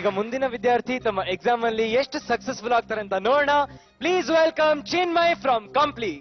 ಈಗ ಮುಂದಿನ ವಿದ್ಯಾರ್ಥಿ ತಮ್ಮ ಎಕ್ಸಾಮ್ ಅಲ್ಲಿ ಎಷ್ಟು ಸಕ್ಸಸ್ಫುಲ್ ಆಗ್ತಾರೆ ಅಂತ ನೋಡೋಣ. Please welcome Chinmay from Kampli.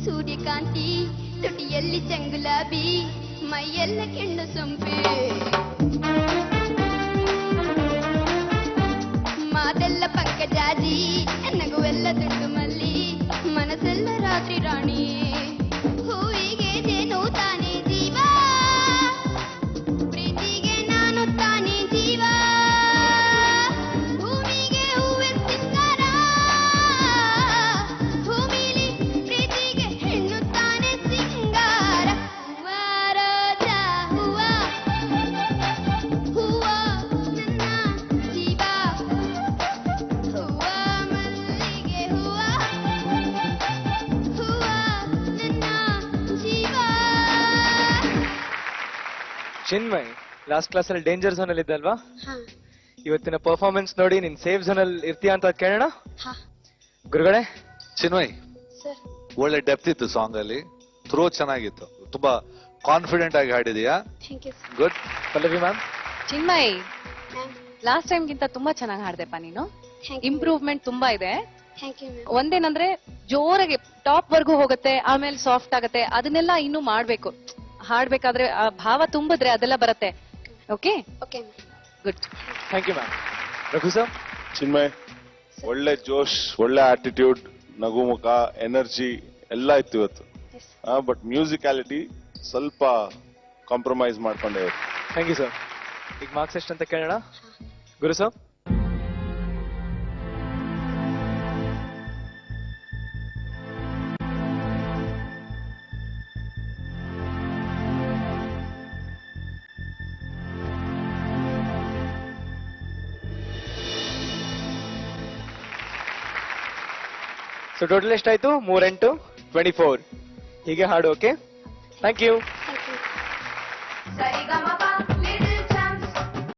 ಸೂರ್ಯಕಾಂತಿ ತುಟಿಯಲ್ಲಿ ಚಂಗುಲಾಬಿ ಮೈಯೆಲ್ಲ ಕೆಣ್ಣು ಸೊಂಪೆ ಮಾತೆಲ್ಲ ಪಂಕಜಾಜಿ ನಗುವೆಲ್ಲ ದುಡ್ಡು ಮಲ್ಲಿ ಮನಸ್ಸೆಲ್ಲ ರಾತ್ರಿ ರಾಣಿ ಹೂವಿಗೆ ಜೇನು ತಾನೇ ಜೀವ ಪ್ರೀತಿಗೆ ನಾನು ತಾನೇ ಜೀವ ಭೂಮಿಗೆ ಹೂವೆ ಸಿಂಗಾರ ಭೂಮಿಲಿ ಪ್ರೀತಿಗೆ ಹೆಣ್ಣು ತಾನೇ ಸಿಂಗಾರ ವಾರದ ಹೂವ ಹೂವ ನನ್ನ ಜೀವ ಹೂವ ಮಲ್ಲಿಗೆ ಹೂವ ಹೂವ ನನ್ನ ಜೀವ. ಚಿನ್ಮಯ್, ಲಾಸ್ಟ್ ಕ್ಲಾಸ್ ಅಲ್ಲಿ ಡೇಂಜರ್ ಝೋನ್ ಅಲ್ಲಿ ಇದ್ದಲ್ವಾ? ಇವತ್ತಿನ ಪರ್ಫಾರ್ಮೆನ್ಸ್ ನೋಡಿ ನಿನ್ ಸೇಫ್ ಝೋನ್ ಅಲ್ಲಿ ಇರ್ತೀಯ ಅಂತ ಕೇಳೋಣ. ಗುರುಗಳೇ. ಚಿನ್ಮಯ್, ಒಳ್ಳೆ ಡೆಪ್ತ್ ಇತ್ತು ಸಾಂಗ್ ಅಲ್ಲಿ, ಥ್ರೋ ಚೆನ್ನಾಗಿತ್ತು, ತುಂಬಾ ಕಾನ್ಫಿಡೆಂಟ್ ಆಗಿ ಹಾಡಿದೀಯಾ. Good. Pallavi ma'am. Chinmay, last time ಗಿಂತ ತುಂಬಾ ಚೆನ್ನಾಗಿ ಹಾಡ್ದೆಪ್ಪ ನೀನು. ಇಂಪ್ರೂವ್ಮೆಂಟ್ ತುಂಬಾ ಇದೆ. ಒಂದೇನಂದ್ರೆ ಜೋರಾಗಿ ಟಾಪ್ ವರ್ಗೂ ಹೋಗುತ್ತೆ, ಆಮೇಲೆ ಸಾಫ್ಟ್ ಆಗತ್ತೆ, ಅದನ್ನೆಲ್ಲ ಇನ್ನು ಮಾಡ್ಬೇಕು. ಹಾಡ್ಬೇಕಾದ್ರೆ ಆ ಭಾವ ತುಂಬಿದ್ರೆ ಅದೆಲ್ಲ ಬರುತ್ತೆ. Okay, good. Thank you ma'am. Raghu sir. Chinmay, ಒಳ್ಳೆ ಜೋಶ್, ಒಳ್ಳೆ ಆಟಿಟ್ಯೂಡ್, ನಗುಮುಖ, ಎನರ್ಜಿ ಎಲ್ಲ ಇತ್ತು ಇವತ್ತು. ಬಟ್ ಮ್ಯೂಸಿಕ್ಯಾಲಿಟಿ ಸ್ವಲ್ಪ ಕಾಂಪ್ರಮೈಸ್ ಮಾಡ್ಕೊಂಡೆ ಇವತ್ತು. Thank you sir. ಈಗ ಮಾರ್ಕ್ಸ್ ಎಷ್ಟು ಅಂತ ಕೇಳೋಣ. ಗುರು ಸರ್. ಸೊ ಟೋಟಲ್ ಎಷ್ಟಾಯ್ತು? 3 8 24. ಹೀಗೆ ಹಾಡು. Okay, thank you. ಸರಿಗಮ